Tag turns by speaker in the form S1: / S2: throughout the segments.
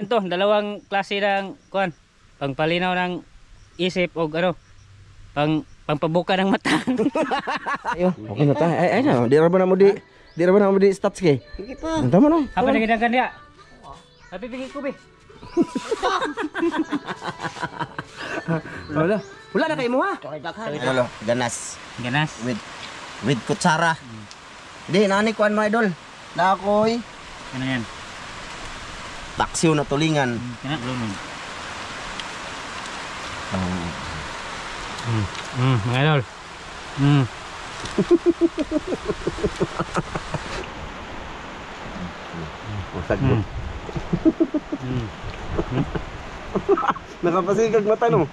S1: Ito, dalawang klase ng kuan, pangpalinaw ng isip o ano, pangpabuka ng mata.
S2: Ayo, okay na ta. Ay na, di ra ba na mo di stats kay.
S3: Sige pa.
S2: Tama na.
S1: Apa na ginagawa niya? Tapi pigil ko be.
S2: Wala na kay mo ha.
S3: Ano lo, ganas.
S1: Ganas.
S3: With kutsara. Di, nani kuan mga idol. Nakoy.
S1: Ano yan?
S3: Paksiw na tulingan.
S1: Kaya lumon. Mga idol.
S2: Sagot. Nakapasigag mata no.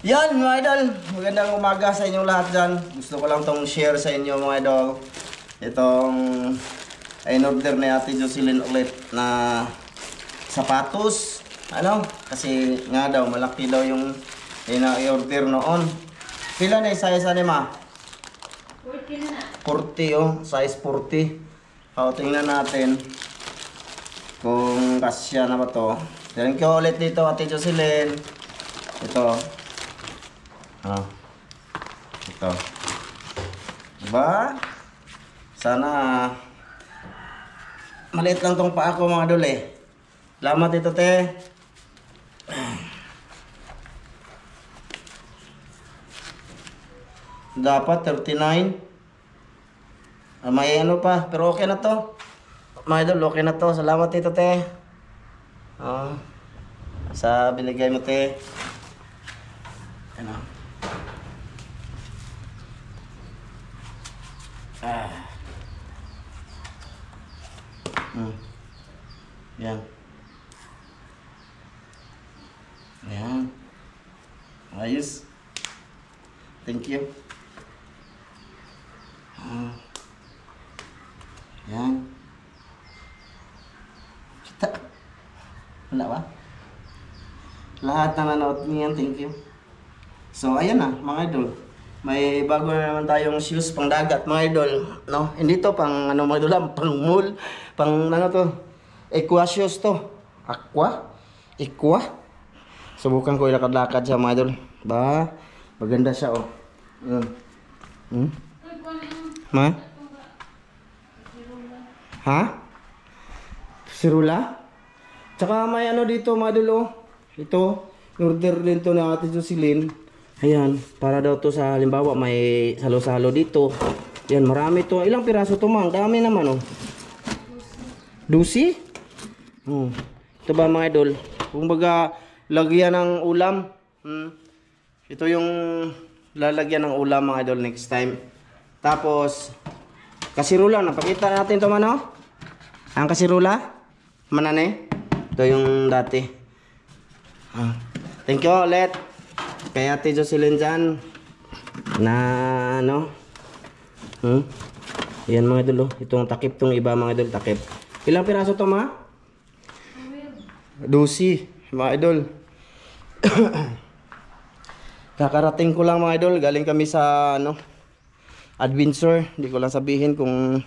S3: Yan mga idol, magandang umaga sa inyong lahat dyan. Gusto ko lang tong share sa inyo mga idol. Itong in-order ni Ate Jocelyn ulit na sapatos. Ano? Kasi nga daw, malaki daw yung ina-order noon. Pila na size ni ma? 40 na. 40 oh, size 40. O, tingnan natin kung kasya na ba to. Thank you ulit dito Ate Jocelyn. Ito. Ito. Diba? Sana maliit lang tong paa ko mga idol eh. Salamat ito te. Dapat 39. May ano pa, pero okay na to. Mga idol, okay na to. Salamat ito te. Sa binigay mo te. Ano? Yan. Yan. Ayos. Thank you. Yan. Kita. Wala ba? Lahat na nanood niyan, thank you. So, ayan na, mga idol. May bago na naman tayong shoes pang dagat, mga idol. No? Hindi to pang ano mga idol, pang mall. Pang ano to? Aqua shoes to. Aqua? Subukan ko ilakad-lakad siya, mga idol. Ba? Maganda siya, oh. Ma? Ha? Sirula? Tsaka may ano dito, mga idol, oh. Ito, order din to na Ate Jocelyn. Ayan, para daw to sa halimbawa may salo-salo dito. Yan, marami to. Ilang piraso to, mang? Dami naman, oh. Dusi? Ito ba, mga idol? Kung baga, lagyan ng ulam. Ito yung lalagyan ng ulam, mga idol, next time. Tapos, kasirula. Napakita natin to, man, oh. Ang kasirula? Manane? Ito yung dati. Thank you ulit. Kaya Ate Jocelyn dyan na ano yan mga idol, itong takip tong iba mga idol, takip. Ilang piraso to ma? 12 mga idol. Kakarating ko lang mga idol, galing kami sa ano adventure, hindi ko lang sabihin kung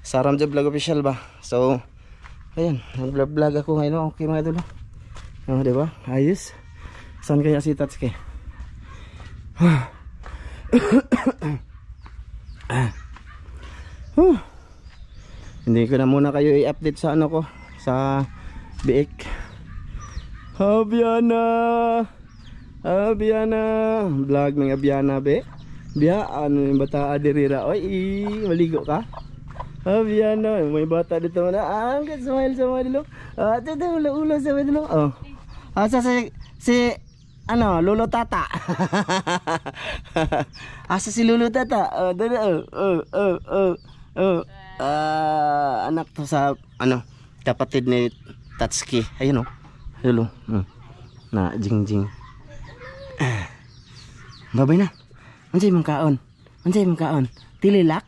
S3: sa Ramja Vlog Official ba. So ayan, nag-vlog ako ngayon, okay mga idol. Diba? Ayos. Saan kaya si Tatsuki? Hindi ko na muna kayo i-update sa ano ko, sa biik. Abiana vlog ng Abiana be. Biya ano yung bata adirira. Oy, maligo ka? Abiana, may bata dito na. Ang smile dilo. Ito ulo sa dilo. Oh. Asa si ano, Lolo Tata. Asa si Lolo Tata? Anak to sa ano, kapatid ni Tatsuki. Ayun oh. Hello. Na jingjing. Babay na. Unsay man kaon? Tililak?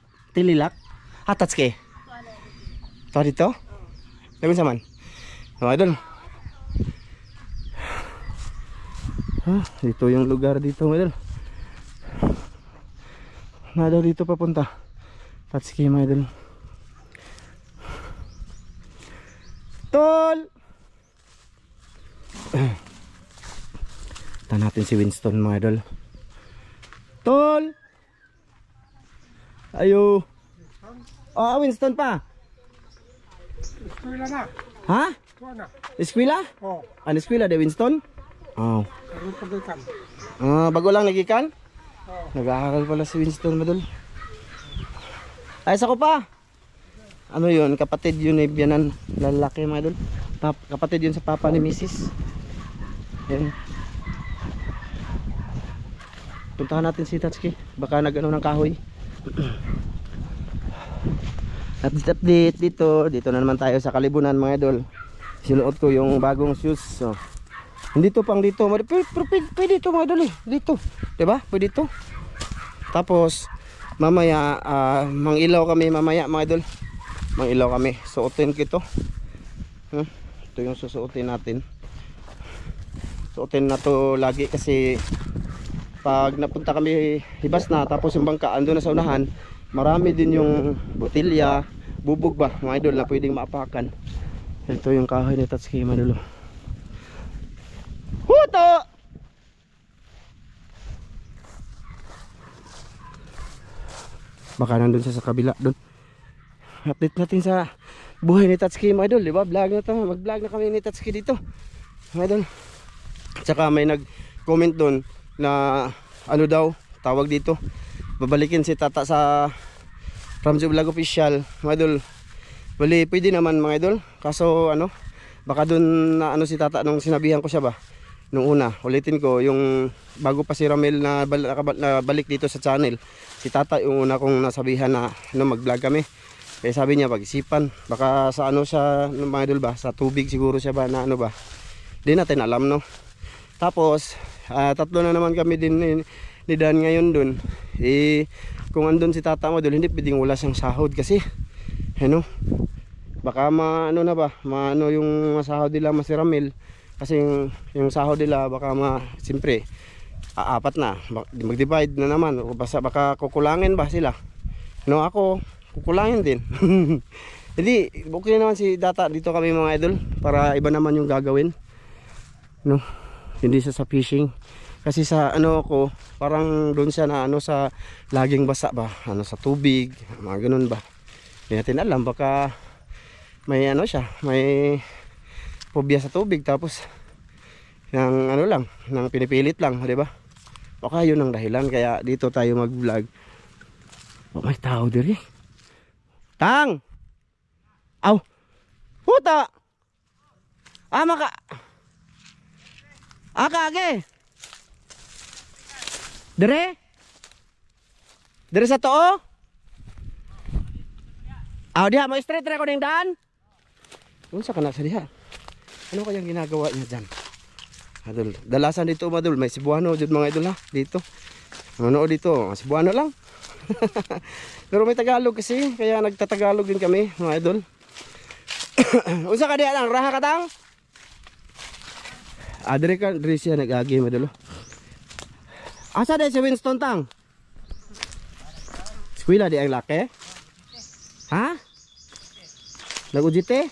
S3: Tatsuki. To dito? Lagun sa man. Idol. Dito yung lugar dito, idol. Na daw dito papunta. Tatsuki, idol. Tol! Ito natin si Winston mga idol. Tol! Ayo. Oh, Winston pa.
S4: Eskwela na.
S3: Ha?
S4: Kuha na.
S3: Eskwela?
S4: Oh,
S3: Ano eskwela de Winston? Oh.
S4: karoon pagikan.
S3: Bago lang nagikan?
S4: Oh.
S3: Nag-aaral pala si Winston madol. Ay, sa ko pa. Ano yun? Kapatid yun ni Bianan. Lalaki mga idol. Kapatid yun sa papa ni Mrs. Yan. Puntahan natin si Tatsuki. Baka nag-ano ng kahoy. Update dito. Dito na naman tayo sa Kalibunan mga idol. Sinuot ko yung bagong shoes. So, hindi to pang dito. Pero pwede ito mga idol eh. Dito. Diba? Pwede ito. Tapos mamaya mangilaw kami mamaya mga idol. Mangilaw kami. Suotin ko ito. Ito yung susuotin natin. Suotin na to lagi kasi pag napunta kami hibas na tapos yung bangka ando na sa unahan, marami din yung botilya, bubog ba mga idol na pwedeng maapakan. Ito yung kahoy ni Tatsuki mga idol. Huto! Baka nandun siya sa kabila doon. Update natin sa buhay ni Tatsuki mga idol, di ba? Vlog na to. Mag-vlog na kami ni Tatsuki dito. Mga idol. Tsaka may nag-comment doon na ano daw, tawag dito. Babalikin si Tata sa Ramsey Vlog Official. Mga idol. Bali, pwede naman mga idol. Kaso ano, baka doon na ano si Tata nung sinabihan ko siya ba. Nung una, ulitin ko yung bago pa si Ramel na balik dito sa channel. Si Tata yung una kong nasabihan na ano, mag-vlog kami. Kaya sabi niya pag-isipan, baka sa ano siya mga idol ba, sa tubig siguro siya ba na ano ba. Di natin alam no. Tapos tatlo na naman kami din ni Dan ngayon dun. Kung andun si Tata mo dun, hindi pwedeng wala siyang sahod kasi ano, baka maano na ba, maano yung sahod nila si Ramel. Kasi yung sahod nila baka siyempre apat na, mag-divide na naman. Baka kukulangin ba sila. No, ako kukulangin din. Hindi, okay naman si Tata dito kami mga idol para iba naman yung gagawin. No, hindi sa fishing. Kasi sa ano ko, parang doon siya na ano sa laging basa ba, ano sa tubig, mga ganun ba. Hindi natin alam, baka may ano siya, may phobia sa tubig tapos ng ano lang, ng pinipilit lang, di ba? Baka yun ang dahilan kaya dito tayo mag-vlog. Oh, may tao diri. Tang! Aw! Huta! Maka! Age! Dere? Dere sa too? Diha, mo straight ra ko ning daan? Unsa ka na sa diha? Ano kayang ginagawa niya dyan? Adol, dalasan dito madol, may Cebuano jud mga idol ha, dito. Ano dito, Cebuano lang. Pero may Tagalog kasi, kaya nagtatagalog din kami mga idol. Unsa ka diha lang, raha ka tang? Dire siya nag-agi madol. Asa di si Winston tang? Eskwela di ang laki? Ha? Nag-ujite?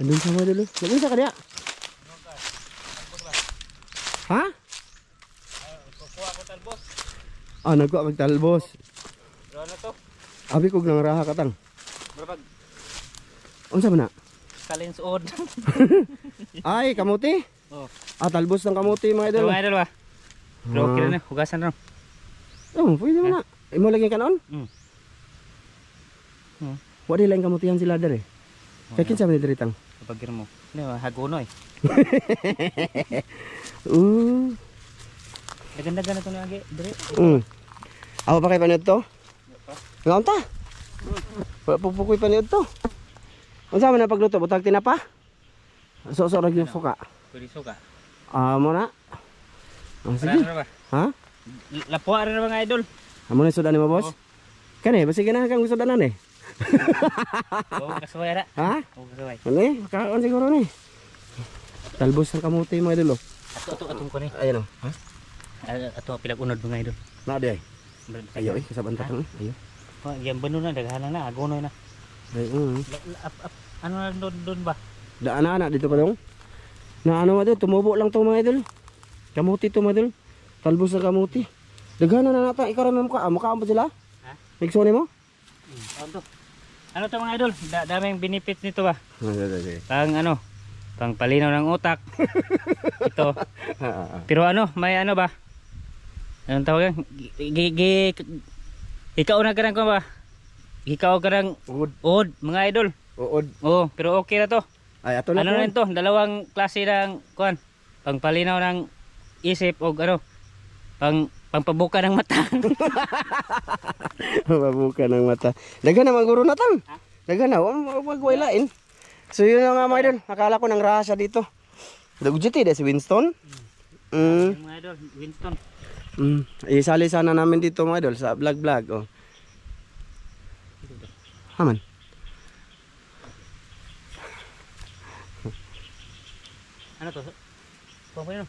S3: Andun sa mga dulo. Nag-unsa ka diya? Ha?
S1: Kukuha ko talbos.
S3: Nagkuha magtalbos.
S1: Ano to?
S3: Abi kog nang raha katang.
S1: Berapag
S3: Unsa man na?
S1: kalin suod.
S3: Ay, kamuti?
S1: Oh.
S3: Talbos ng kamuti mga idol.
S1: Mga idol ba? Pero okay na, hugasan na.
S3: Pwede mo na. Imo lagi kanon? Wala lang kamutihan sila dere. Kaya kinsa man diri tang?
S1: Kapag mo. Ano, hagono eh. Ganda-ganda to na agi, dire.
S3: Ako pa kay panood to? Ngaon ta? Pupukoy panood to. Unsa man na pagluto, butag tinapa? So ra gyud suka.
S1: Pwede suka.
S3: Mo na. Sige.
S1: Ba?
S3: Ha?
S1: Lapwa rin mga idol.
S3: Amo na sudan ni mo boss? Kani, basi ganahan kang sudanan eh.
S1: Oo, kasuway ra.
S3: Ha?
S1: Oo, kasuway.
S3: Ano eh? Kaon siguro ni. Talbos ng kamuti mga idol.
S1: Atong ko ni.
S3: Ayan o. Ha?
S1: Ato pilag-unod mga idol.
S3: Na di ay. Ayo eh, kasaban ta tang. Ayo.
S1: Yan bano na daghanan na, agonoy na.
S3: Ay,
S1: Ano na doon ba?
S2: Daan na dito pa dong. Na ano mga idol, tumubo lang to mga idol. Kamuti to mga idol. Talbos na kamuti. Daghan na nata ikaw mo ka. Mukha mo sila?
S1: Ha?
S2: Mixo nimo?
S1: Ano to mga idol? Daming benefits nito ba? Pang ano? Pang palinaw ng utak. Ito. Pero ano, may ano ba? Anong tawag yan? Ikaw na ka ko ba? Ikaw ka ng uod, mga idol.
S2: Uod.
S1: Oo, pero okay na to.
S2: Ay, ato na
S1: Ano rin to? Dalawang klase ng kuan. Pang palinaw ng isip o ano? Pangpabuka ng mata.
S2: Mabuka ng mata. Daghan na maguro na tang. Daghan na, wag-wailain. So yun na nga mga idol. Akala ko ng rahasya dito. Dagudyati si Winston.
S1: Mga idol, Winston.
S2: Isali sana namin dito mga idol sa vlog. Oh. Haman.
S1: Ano to? Pang palinaw.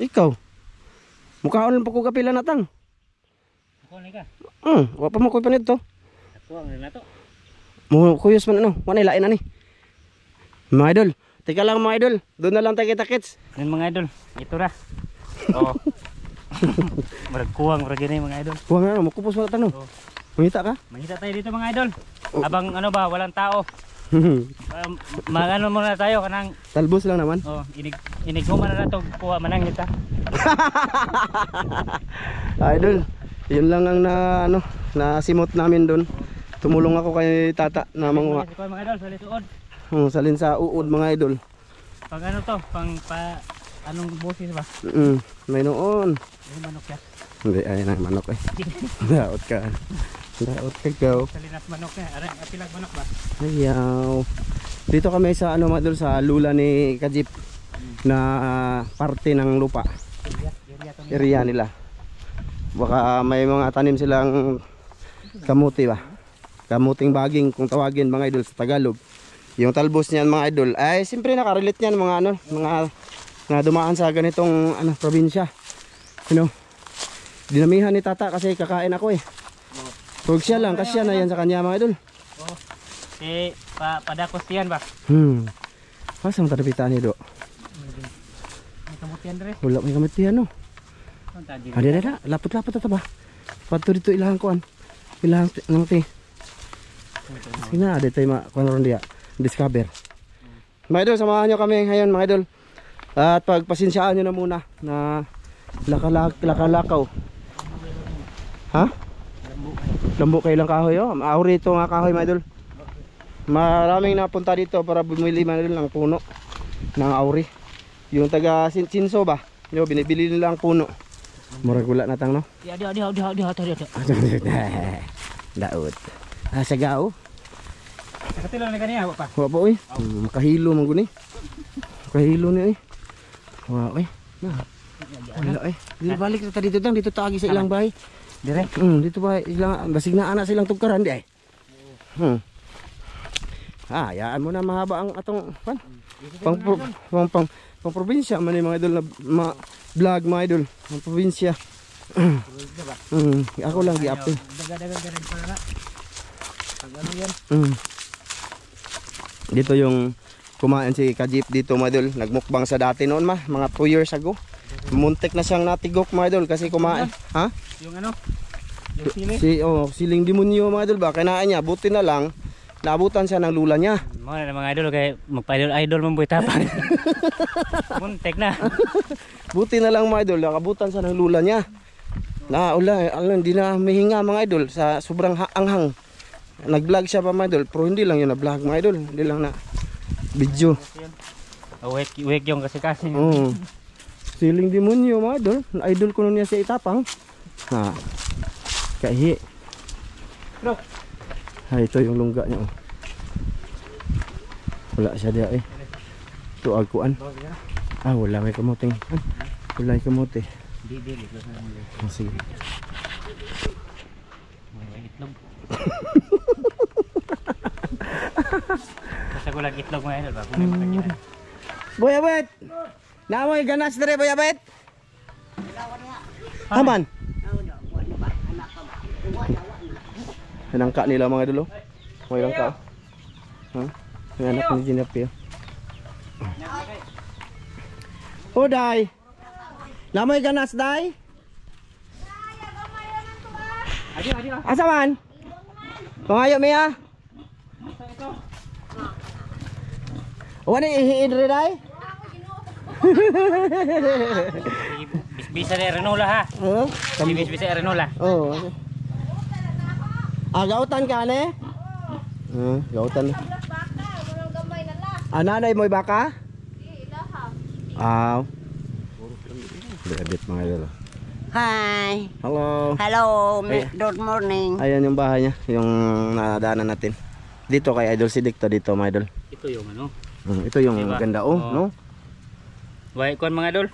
S2: Ikaw. Mukhaon pa ko kapila na tang.
S1: Ako na ka.
S2: Wa pa mo koy panit to.
S1: Ako ang na to.
S2: Mo kuyos man ano, wala lain na ni. Mga idol, teka lang mga idol, doon na lang tayo kita-kits.
S1: Yan mga idol, ito na. Oo. Marag kuwang, marag yun mga idol.
S2: Huwag na, makupos mo na tanong.
S1: Oo.
S2: Mangita ka?
S1: Mangita tayo dito mga idol. Abang ano ba, walang tao. Magano muna tayo kanang
S2: Talbos lang naman.
S1: inig mo man na to kuha manang kita.
S2: Idol, yun lang ang nasimot namin doon. Tumulong ako kay tata na manguha.
S1: Mga idol, sa lisuod.
S2: Salin sa uod mga idol.
S1: Pag ano to, anong busis ba?
S2: May noon.
S1: May manok yan.
S2: Hindi, ay na manok eh. Daot ka. Daot ka gaw.
S1: Salinas manok yan. Aray, pilag manok ba?
S2: Ayaw. Dito kami sa ano mga idol, sa lula ni Kajip na parte ng lupa. Area nila. Baka may mga tanim silang kamuti ba? Kamuting baging kung tawagin mga idol sa Tagalog. Yung talbos niyan mga idol ay siyempre nakarelate niyan mga dumaan sa ganitong probinsya. Dinamihan ni tata kasi kakain ako eh. Huwag siya lang kasi siya na yan sa kanya mga idol.
S1: Oo. Padakos yan ba?
S2: Pasang tarapitaan niyo do.
S1: May kamutian rin.
S2: Wala may kamutian no. Ada lapot-lapot ata ba? Pato dito ilahang kuan. Ilahang nang ti. Sina ada tayo kuan ron dia. Discover. Mga idol, samahan nyo kami ngayon mga idol. At pagpasensyaan nyo na muna na lakalakaw. Ha? Lambo kayo lang kahoy oh. Maauri ito nga kahoy mga idol. Maraming napunta dito para bumili mga idol ng puno ng auri. Yung taga Sinso ba? Yung binibili nila ang puno. Murag wala na tang no?
S1: Di.
S2: Daot. Sagao.
S1: Nakatilo na kaniya pa.
S2: Wa po eh. Makahilo man guni. Makahilo ni eh. Wa eh. Wala eh. Dito balik ta dito dang dito taagi sa ilang bahay.
S1: Dire.
S2: Dito ba ilang basig na anak silang tugkaran di ay. Hayaan mo na mahaba ang atong pang probinsya man mga idol na vlog mga idol. Ang probinsya. Ako lang gi-upload.
S1: Daga-daga pala na. Pag ano yan?
S2: Dito yung kumain si Kajip dito mga idol. Nagmukbang sa dati noon mga 2 years ago. Muntik na siyang natigok mga idol kasi kumain. Ha?
S1: Yung ano? Yung sili?
S2: Siling demonyo mga idol ba? Kinain niya. Buti na lang naabutan siya ng lula niya.
S1: Mga na mga idol kay magpa-idol mo buhay tapang. Muntik na.
S2: Buti na lang mga idol nakabutan siya ng lula niya. Hindi na mahinga mga idol sa sobrang anghang. Nag-vlog siya pa mga idol, pero hindi lang yun na-vlog mga idol, hindi lang na video.
S1: Wake yung kasi.
S2: Siling demonyo mga idol, idol ko nun niya siya itapang. Kaihi. Ito yung lungga niya. Wala siya dia eh. Ito agkuan. Wala may kamuting. Wala may kamuti.
S1: Di.
S2: Sige.
S1: Itlog. Basta ko lang itlog mga idol ba?
S2: Boy Abet! Namoy ganas dere Boy Abet! Haman! Nangka nila mga idol. May langka. Ang anak ni Ginapio. Oh, day. Namoy ganas, day. Asa man? Pangayo Mia. Wala ihiidre day.
S1: Bisbisa ni Renola ha.
S2: Oh,
S1: Bisbisa ni Renola.
S2: oh. Gautan ka ne? Gautan. Nanay mo'y baka? Aw. Bit mga idol.
S3: Hi.
S2: Hello.
S3: Hello.
S2: Ay.
S3: Good morning.
S2: Ayan yung bahay niya, yung nadaanan natin. Dito kay Idol Sidik to dito mga idol.
S1: Ito yung ano.
S2: Ito yung
S1: Diba?
S2: ganda
S1: Oo.
S2: no?
S1: Why kuan mga idol?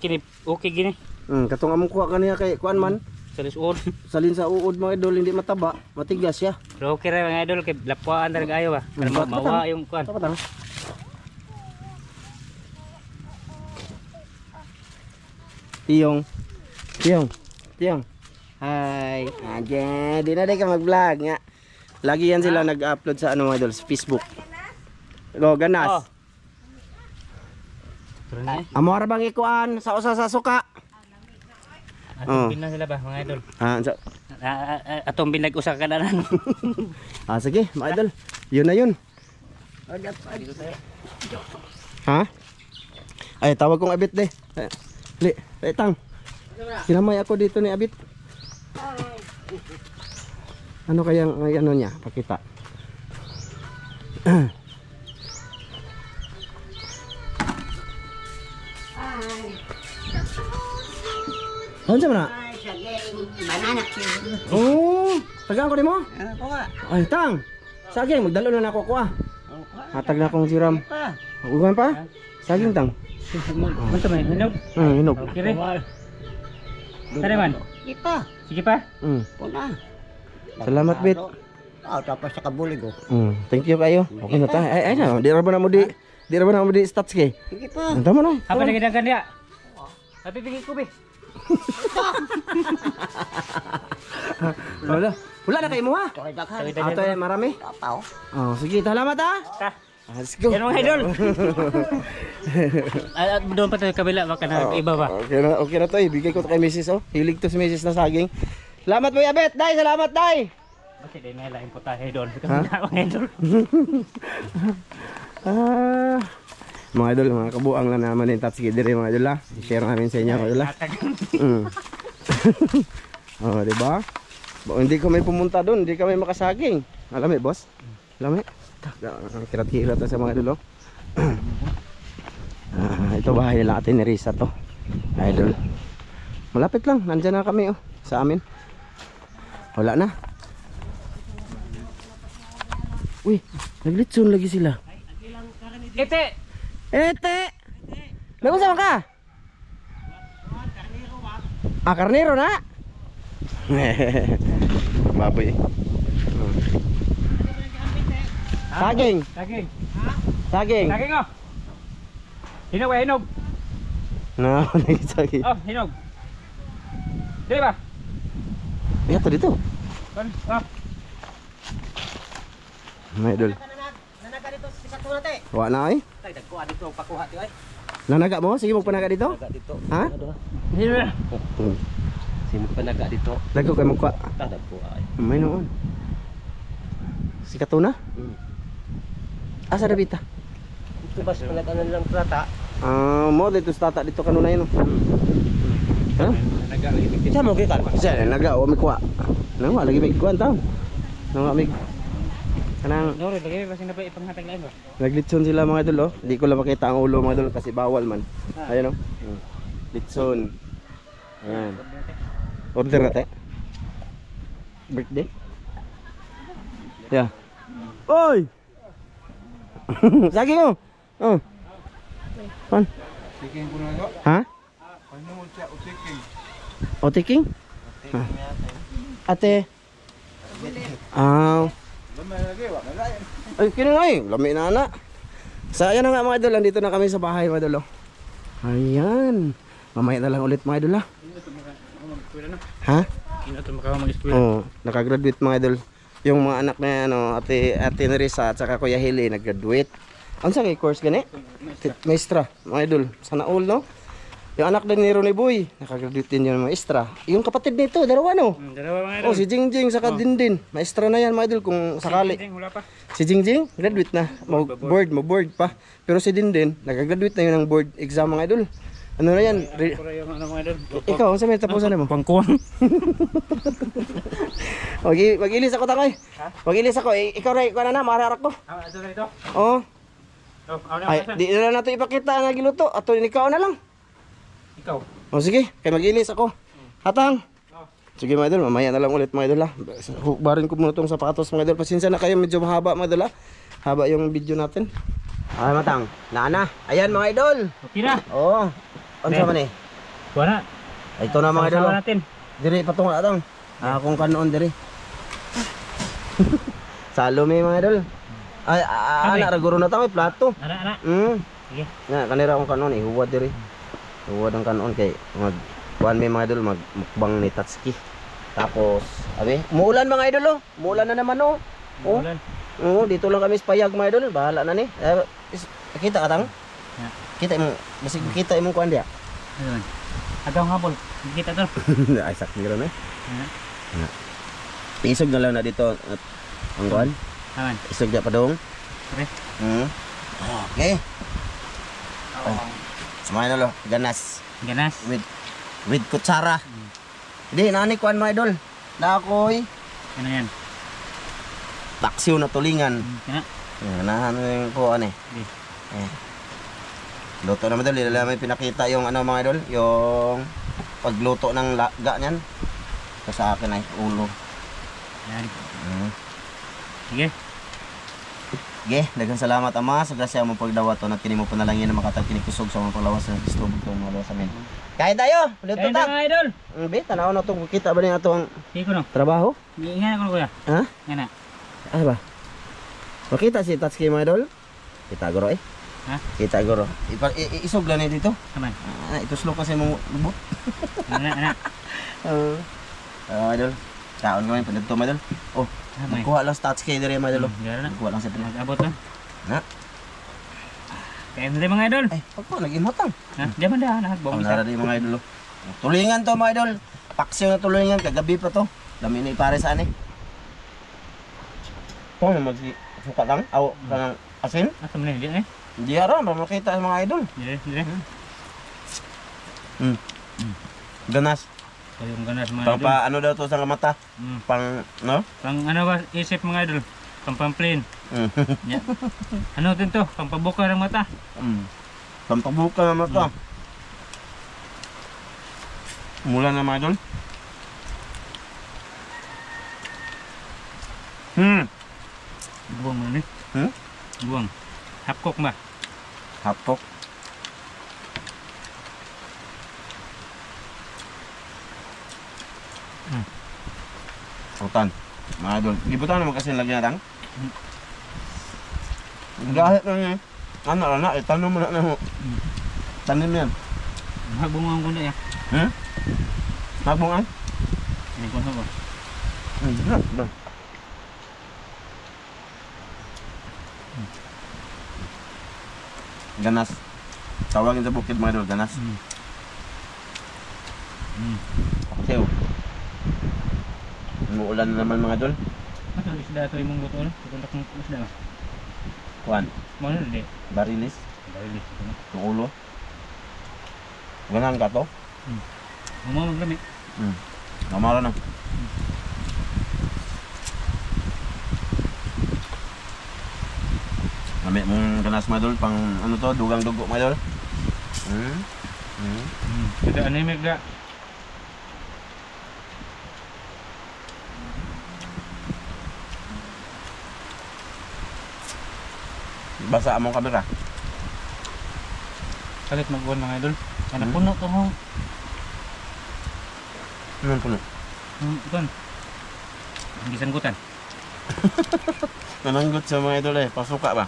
S1: Kini okay gini.
S2: Katong among kuha kaniya kay kuan man.
S1: Sa lisuod.
S2: Salin sa uod mga idol, hindi mataba, matigas siya.
S1: Pero okay ra mga idol kay lapuan talaga ayo ba. Para
S2: Ba't
S1: mawa yung kuan.
S2: Tapos lang. Tiyong. Hi. Di na ka mag-vlog nga. Lagi yan sila nag-upload sa ano mga idol, sa Facebook. Go, ganas.
S1: Oh. Pero na.
S2: Amo ra bang ikuan sa usa sa suka?
S1: Atong na sila ba mga idol? Atong binag usa ka danan.
S2: Sige, mga idol. Yun na yun. Ha? Ay, tawag kong Abit de. Tang. Sinamay ako dito ni Abit. Ano kayang ano niya? Pakita. Ano siya na?
S3: Banana cue.
S2: Oh, tagaan ko di mo?
S3: Ako nga.
S2: Ay, tang. Saging, magdalo na ako ko ah. Hatag na akong siram. Ugan pa? Saging tang.
S1: Basta may hinog.
S2: Hinog.
S1: Okay re. Tara man.
S3: Sige pa.
S1: Sige pa.
S3: Puna.
S2: Salamat, Bit.
S3: Tapos sa kabulig oh.
S2: Thank you kayo. Okay na ta. Ay na, di ra ba na mo di stats kay.
S3: Sige pa.
S2: Ang tama no.
S1: Apa nagdagan dia? Tapi pigi ko be.
S2: Wala na kay mo ha. Ato ay marami.
S3: Tapaw.
S2: Oh, sige, salamat ha.
S1: Ta.
S2: Let's go.
S1: Yan mga idol. Doon pa tayo kabila baka na iba ba.
S2: Okay na to, ibigay ko to kay Mrs. oh. Hilig to si Mrs. na saging. Salamat mo Abet, Day, salamat Day.
S1: Bakit din may lain po tayo doon. Mga idol.
S2: Mga idol, mga kabuang lang naman yung Tatsuki dire mga idol ha. I-share namin sa inyo mga idol ha. Oh, di ba? Hindi kami pumunta doon, hindi kami makasaging. Alam boss? Alam kirat-kirat na sa mga idol oh. Ito bahay nila Ate Nerissa to. Idol. Malapit lang, nandyan na kami oh, sa amin. Wala na. Uy, naglitson lagi sila.
S1: Ete.
S2: Nag-usama ka? Karnero na? Baboy. Saging.
S1: Saging.
S2: Saging.
S1: Saging oh. Hinog ba hinog?
S2: No, nag-saging.
S1: Oh, hinog. Dili ba?
S2: Ito dito.
S1: Kon. Oh.
S2: May idol.
S3: Nanaga dito sa katuna te.
S2: Wa na ay.
S3: Tay dagkuha dito pakuha ti ay.
S2: Nanaga mo? Sige mo panaga dito.
S3: Dito.
S2: Ha?
S1: Dili ba?
S3: Simo panaga dito.
S2: Lago kay magkuha.
S3: Dagkuha ay.
S2: May noon. Si Katuna? Asa na bita?
S3: Ito bas panaga lang plata.
S2: Mo dito sa tata dito kanuna yun. Ha?
S3: Sa mo gikan.
S2: Siya naga o may kuha. Nang lagi may kuha taw. Nang may kanang
S1: Nore lagi ba sina pa ipanghatag lain ba?
S2: naglitson sila mga idol oh. Hindi ko lang makita ang ulo mga idol kasi bawal man. Ayun oh. Litson. Ayan. Order natin. Birthday. Yeah. Oy. Saging oh. Oh. Pan.
S4: Chicken ko na ko.
S2: Ha?
S4: Ano mo siya o chicken?
S2: O tiking? Ate.
S4: Lamay lagi wa na lain.
S2: Ay, kinangay. Lami na na. So, ayan na nga mga idol. Andito na kami sa bahay mga idol. Ayan. Mamaya na lang ulit mga idol ha. Ha?
S1: Ino to makaw mag-eskwela.
S2: Oo. Nakagraduate mga idol.
S3: yung mga anak na ano, ate Nerissa at saka Kuya Hili nag-graduate. Ano sa course gani? Maestra, mga idol. Sana all, no? Yung anak din ni Ronnie Boy, nakagraduate din yung maestra. Yung kapatid nito, dalawa no?
S1: Dalawa mga idol.
S3: Oh, si Jingjing saka Dindin. Maestra na yan, mga idol, kung sakali.
S1: Wala pa.
S3: Si Jingjing, graduate na. Mag-board pa. Pero si Dindin, nakagraduate na yun ng board exam, mga idol. Ano na yan?
S1: Pura yung ano mga idol.
S3: Ikaw, ano sa may tapusan mo?
S1: Pangkuwang.
S3: Mag-ilis ako takoy. Mag-ilis ako. Ikaw rin, ikaw na na, mararak ko.
S1: Ito na ito.
S3: Oo.
S1: Ano
S3: Ay, di na natin ipakita na giluto. Ato, ikaw na lang.
S1: Ikaw.
S3: O sige, kaya mag-ilis ako. Hatang. Sige mga idol, mamaya na lang ulit mga idol ha. Barin ko muna itong sapatos mga idol. Pasensya na kayo, medyo mahaba mga idol ha. Haba yung video natin. Ay matang, naana. Ayan mga idol.
S1: Okay na.
S3: Oo. Ano sa man eh?
S1: Kuha na.
S3: Ito na mga idol.
S1: Sawa natin.
S3: Diri patungo atang. Akong kanon diri. Salome mga idol. Ay, anak ra guro na ta may plato.
S1: Ana. Sige.
S3: Nga kanira akong kanon eh, huwad diri. Huwad ang kanon kay kuan may mga idol magmukbang ni Tatsuki. Tapos, abi, muulan mga idol oh. Muulan na naman oh. Oh.
S1: Ulan.
S3: Oo, dito lang kami sa payag mga idol. Bahala na ni. Kita ka tang? Kita mo, basig kita imong kuan dia.
S1: Ayun. Agaw hapon. Kita to.
S3: Ay sakiro na. Isog na lang na dito at ang kuan.
S1: Aman.
S3: Isog dia padong.
S1: Pre.
S3: Okay. Samahan na lo, ganas
S1: Ganas.
S3: with kutsara. Hindi nani kuan mga idol. Na ako'y
S1: Ano yan?
S3: taksiw na tulingan.
S1: Kana.
S3: Nahan yung kuan eh. Luto naman idol, nila may pinakita yung ano mga idol, yung pagluto ng laga niyan. Ito sa akin ay ulo.
S1: Yan. Sige.
S3: Sige, daghang salamat ama sa grasya mo pagdawat to na kini mo panalangin na makatag kini kusog sa mga panglawas sa gusto mo mga lawas amin. Kain tayo, luto
S1: Kaya
S3: ta.
S1: na mga idol.
S3: Be, tanaw na tong kita ba ni atong
S1: Sige ko no.
S3: trabaho?
S1: Ingana ko no kuya.
S3: Ha?
S1: Ingana.
S3: Ano ba? Makita si Tatsuki mga idol? Kita guro eh.
S1: Ha?
S3: Kita guro. Isog lang ni dito.
S1: Aman.
S3: Ituslok kasi mong lubot.
S1: Ana.
S3: Idol. Kaon kami panadto mga idol. Oh,
S1: Amay.
S3: kuha lang stats kay dire mga idol.
S1: Gara na.
S3: Kuha lang sa pinag.
S1: Mag-abot na.
S3: Na.
S1: Kaya na rin mga idol.
S3: Ay, pagko nagimotang.
S1: Ha? Diyan man da. Nahagbong
S3: Ang
S1: isa.
S3: nara di mga idol. Tulingan to mga idol. Paksiw na tulingan kagabi pa to. Lami ni pare sa ani. Kung magsuka lang aw kanang asin.
S1: Asa man hindi eh.
S3: Hindi ara makita sa mga idol.
S1: Dire.
S3: Ganas.
S1: Kayong ganas mga
S3: Pang
S1: idol.
S3: pa ano daw to sa mata? Pang no?
S1: Pang ano ba isip mga idol? Pang pamplin. Yeah. Ano din to? Pang pabuka ng mata.
S3: Pampabuka na mata. Mula na mga idol.
S1: Buwang mo ni. Buwang. Hapkok ba?
S3: Hapok. Utan. Mga idol. Gibutan naman kasi lagi natang. Gahit na niya. Ano na, tanong mo na mo. Tanim yan.
S1: Magbungang ko na ya.
S3: Magbungan?
S1: Ini ko ba?
S3: Ba. Ganas. Tawagin sa bukid mga idol, ganas. Sew. Umuulan na naman mga idol.
S1: Ano isda to imong luto no? Tutok ng isda.
S3: Kuan,
S1: Mo na di.
S3: barilis,
S1: Dali ito na.
S3: ng ulo. Ganang ka to?
S1: Mo maglami.
S3: Namara na. Lami mong ganas mga idol, pang ano to, dugang dugo mga idol.
S1: Kada ano yung megda.
S3: Basa among kamera.
S1: Kalit magbuwan mga idol. Ano puno to mo?
S3: Ano puno?
S1: Ikuan. Ang gisanggutan.
S3: Nananggot sa mga idol eh, pasuka ba?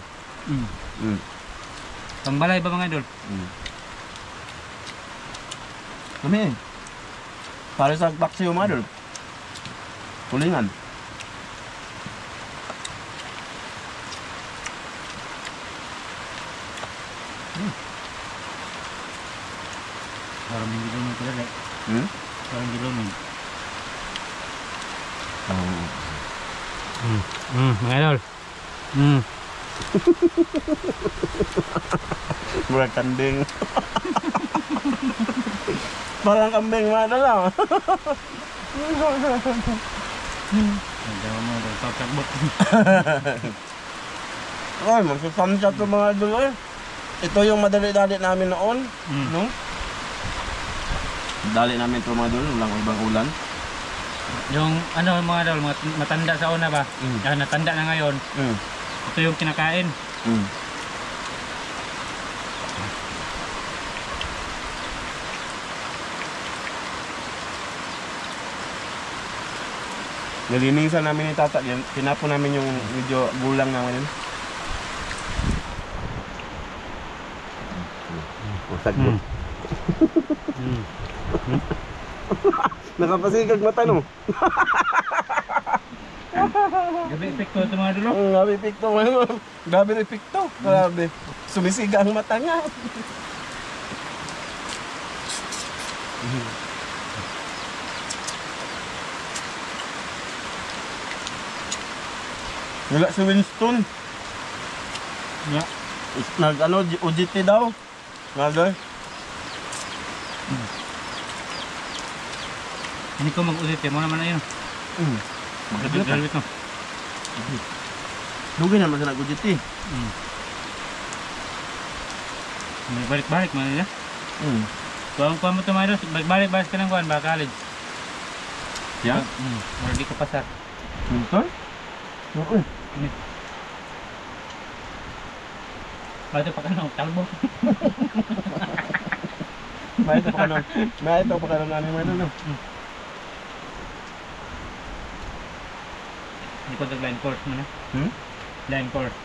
S1: Pambalay ba mga idol?
S3: Kami eh. Para sa paksiw mga idol. Tulingan.
S1: Parang hindi lumin ko dali.
S3: Hmm?
S1: Parang hindi lumin. Mga idol.
S3: Murag kambing. Parang kambing mga idol lang.
S1: Nagdawa mo daw pagkagbot.
S3: Ay, magsasamsa to mga idol eh. Ito yung madali-dali namin noon. No? Dali namin ito mga idol, walang ibang ulan.
S1: Yung ano mga idol, mga matanda sa una ba? Natanda na ngayon. Ito yung kinakain.
S3: Nalinisan namin ni Tata yan. Tinapon namin yung medyo gulang namin yun. Sagbot. Nakapasigag mata no?
S1: Gabi epekto ito mga idol.
S3: Grabe epekto. Grabe epekto. Grabe. Sumisiga ang mata nga. Wala si Winston.
S1: Yeah.
S3: Nag ano, OJT daw. Nagay.
S1: Hindi ko mag-ulit eh. Muna man na yun. Magkabit no.
S3: Dugay naman sa nag-OJT.
S1: May balik-balik man nila. Kuha mo ito mga idol. Balik-balik ka ng kuhan ba college?
S3: Yeah?
S1: Wala di ka pasar.
S3: Winston? Oo.
S1: Bato pa ka nung talbo.
S3: May ito pa kanon. May ito pa kanon namin may no.
S1: Hindi ko line course mo na. Line course.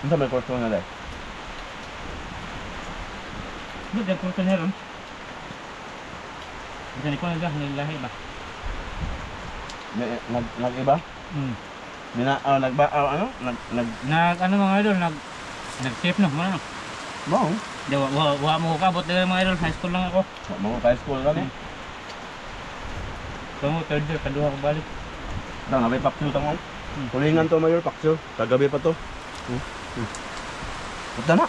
S3: Ano may course mo na dahil?
S1: Hindi, line course na ron. Hindi ko na nilahi ba?
S3: Nag-iba? Nag
S1: Ano mga idol, nag-shape no, ano?
S3: Bong.
S1: Di, wa mo kabot dito mga idol, high school lang ako.
S3: Mga high school ka ni.
S1: So mo, third year, kaduha ko balik.
S3: Ito nga, may paksyo tamo. Kulingan to mayor, paksyo. Kagabi pa to. Punta na.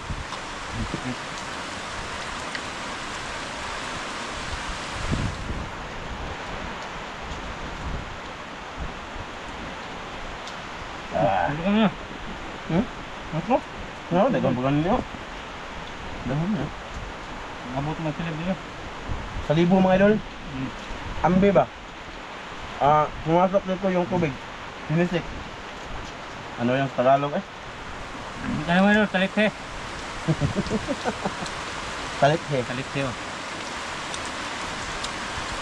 S1: Ano ka na?
S3: Ako? Ano? Dagang bagan niyo. Dagang niyo.
S1: Abot mo sila dito.
S3: Sa libo mga idol. Ambi ba? Pumasok dito yung tubig. Sinisik. Ano yung Tagalog eh?
S1: Ano mga idol, talikhe.
S3: Talikhe.
S1: Talikhe oh.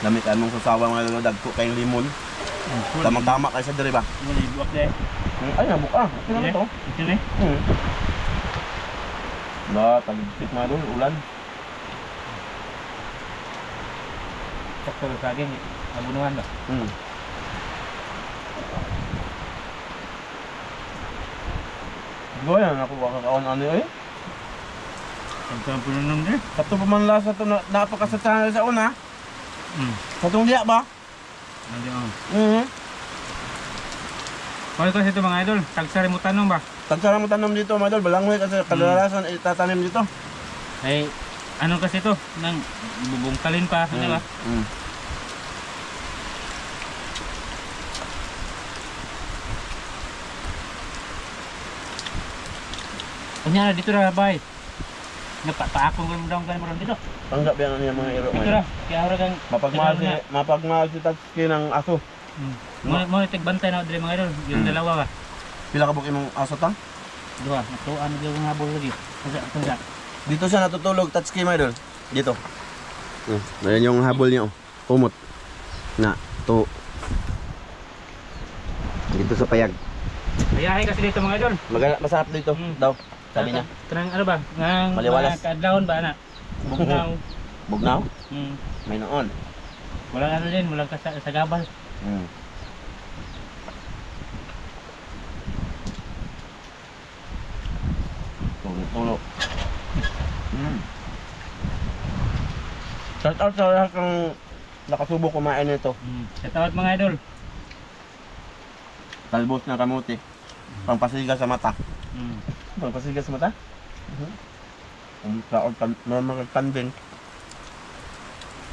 S3: Damit anong sasawa mga idol, dagko kayong limon. Tamang-tama kayo sa diri ba?
S1: Muli, buwak deh.
S3: Ay, nabuka. Ito naman to.
S1: Ito na eh.
S3: Wala, taligpit mga idol, ulan.
S1: Sakto sa akin, abunuhan ba?
S3: Goy, nakuha ka kaon ano eh.
S1: Ang sarap po nun din.
S3: Kato pa man lasa to napakasatsahan sa una. Sa itong diya ba?
S1: Ano yun? Kaya kasi ito mga idol, tagsari mo tanong ba?
S3: Tagsara mo tanom dito mga idol, balanghoy kasi kadalasan itatanim dito.
S1: Ay, ano kasi ito, nang bubungkalin pa, ano ba? Kanya dito na bay. Napaakong mo daw kayo dito.
S3: Tanggap yan niya mga iro.
S1: Dito na, kaya hara kang
S3: Mapagmahal si Tatsuki ng aso.
S1: Mo tigbantay na diri mga idol, yung dalawa ba?
S3: Pila ka bukin mong aso tang?
S1: Duha, natuan yung habol lagi. Tungga.
S3: Dito siya natutulog, Tatsuki mga idol. Dito. Ayan yung habol niya. Umot. Na, to. Dito sa payag.
S1: Ayahay kasi dito mga idol.
S3: Masarap dito daw, sabi niya.
S1: Kanang ano ba? Ngang
S3: Maliwalas.
S1: kadlawon ba na? Bugnaw.
S3: Bugnaw? May noon.
S1: Walang ano din, walang kasagabal.
S3: Tulo. Shout out sa lahat ng nakasubo kumain nito.
S1: Shout out mga idol.
S3: Talbos ng kamote. Pampasiga sa mata. Pampasiga sa mata? Shout out mga kanding.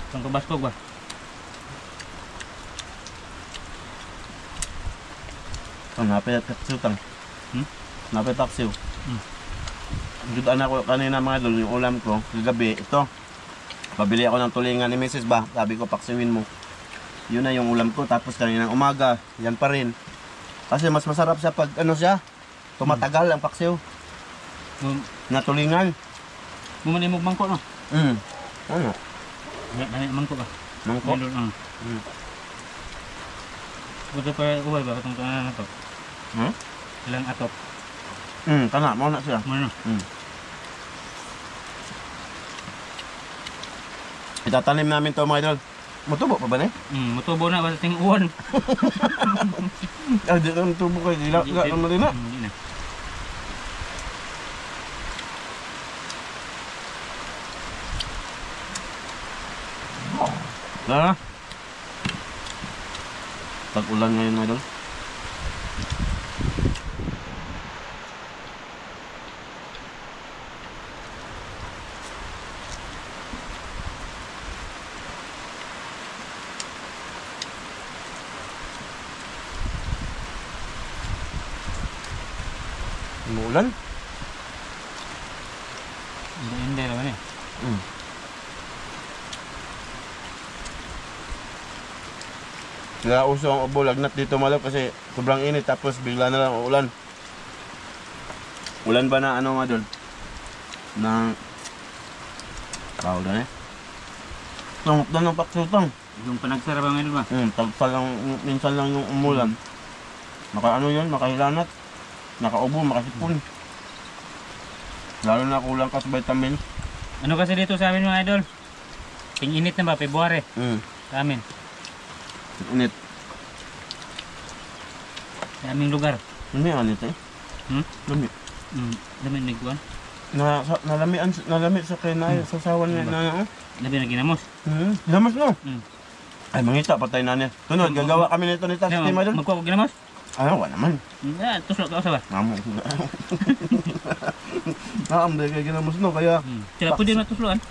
S1: Itong kabaskog ba?
S3: Ang napit taksiw tang. Napit taksiw. Jutaan ako kanina mga idol, yung ulam ko, kagabi, ito. Pabili ako ng tulingan ni Mrs. ba? Sabi ko, paksiwin mo. Yun na yung ulam ko. Tapos kaninang umaga, yan pa rin. Kasi mas masarap siya pag ano siya, tumatagal ang paksiw. Na tulingan.
S1: Mumani mo mangko no?
S3: Ano?
S1: Dami mangko ba?
S3: Mangko?
S1: Idol, Buto pa uway ba? Itong tanan na to. Ilang atop.
S3: Kana, mau na siya.
S1: Ano?
S3: Itatanim namin to mga idol. Matubo pa ba na?
S1: Mutubo na ba sa ting uwan?
S3: Di na matubo kayo. Di naman din na.
S1: Hindi na.
S3: Na. Tag-ulan ngayon mga idol. Umuulan?
S1: Hindi naman eh.
S3: Kaya uso ang ubo, lagnat dito malap kasi sobrang init tapos bigla na lang uulan. Ulan ba na ano nga doon? Na tawag na eh. Tungok na ng paksutang.
S1: Yung panagsara ba ngayon ba?
S3: Tagpal lang, minsan lang yung umulan. Maka ano yun, makahilanat. Nakaubo, makasipon. Lalo na kulang ka sa vitamin.
S1: Ano kasi dito sa amin mga idol? Ting-init na ba? February. Sa amin.
S3: Init.
S1: Sa aming lugar.
S3: Lami anit eh. Lami.
S1: Dami nagkuhan.
S3: Nalami sa kay na sa sawan na
S1: Dami na ginamos.
S3: Ginamos no? Ay mangita patay na niya. Tunod gagawa kami nito ni Taski Madol.
S1: Magkuha ko ginamos?
S3: Ano wa naman.
S1: Tuslok ka sa ba?
S3: Namo. Naam kay ginamos no kaya.
S1: Sila pwede na tuslokan.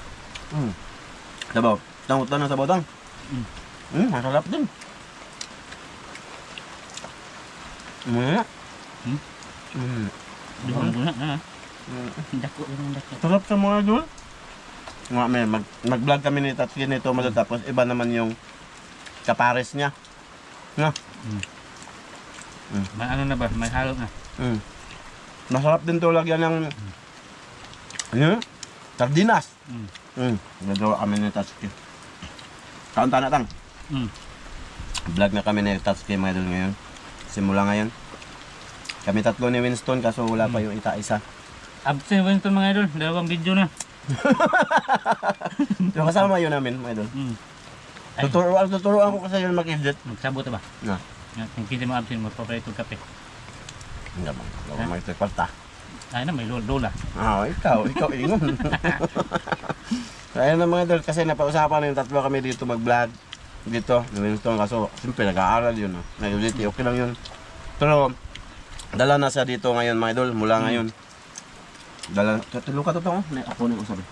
S3: Sabaw. Tangot na sa botang. Masarap din.
S1: Duhang guna na. Dako yung dako.
S3: Sarap sa mga idol. Nga may mag-vlog kami ni Tatsuki nito Madol tapos iba naman yung kapares niya. Na.
S1: May ano na ba? May halo na.
S3: Masarap din to lagyan ng ano? Sardinas. Nagawa kami ni Tatsuki. Kaunta na tang. Vlog na kami ni Tatsuki mga idol ngayon. Simula ngayon. Kami tatlo ni Winston kaso wala pa yung isa-isa.
S1: Absent Winston mga idol. Dalawang video na.
S3: Yung kasama yun namin mga idol. Tuturuan ko kasi yun mag-edit.
S1: Magsabot ba?
S3: Na.
S1: Kung hindi mo absent mo, papalit yung kape.
S3: Hindi naman. Wala ko magtagpalta.
S1: Ay na, may lola.
S3: Ikaw ingon. So ayun na mga idol kasi napausapan na yung tatlo kami dito mag-vlog. Dito, ni Winston kaso siyempre nag-aaral yun. Nag-edit, okay lang yun. Pero dala na siya dito ngayon mga idol, mula ngayon. Dala, tulo ka totoo, ako na usabi.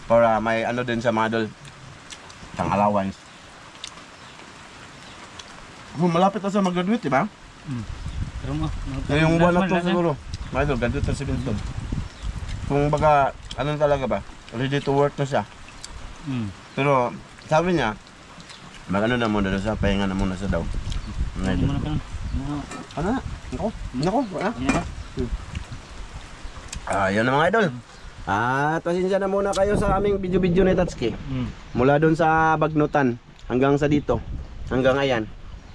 S3: Para may ano din sa mga idol, isang allowance. Malapit na siya mag-graduate, diba?
S1: Pero mo.
S3: Yung buwan na to siguro, mga idol, graduate na si Winston. Kung baga, ano talaga ba, ready to work na siya. Pero sabi niya, mag-ano na muna siya, pahinga na muna siya daw.
S1: Hindi mo na pa.
S3: Ano na? Nako, wala. Ayun na mga idol. At pasensya na muna kayo sa aming video-video ni Tatsuki. Mula doon sa Bagnutan hanggang sa dito. Hanggang ayan.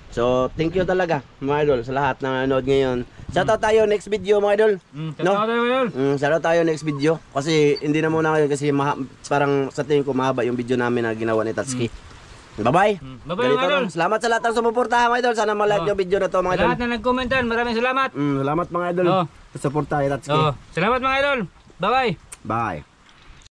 S3: So, thank you talaga mga idol sa lahat na nanood ngayon. Shoutout tayo next video mga idol. Shoutout tayo next video. Kasi hindi na muna kayo kasi parang sa tingin ko mahaba yung video namin na ginawa ni Tatsuki. Bye-bye.
S1: Bye-bye,
S3: Ganito
S1: mga idol.
S3: lang. Salamat sa lahat ng sumuporta mga idol. Sana ma-like
S1: Oh.
S3: yung video na to mga idol.
S1: Lahat na nag-commentan, maraming salamat.
S3: Salamat mga idol.
S1: Oh.
S3: Sa suporta kay Tatsuki.
S1: Salamat mga idol. Bye-bye.
S3: Bye.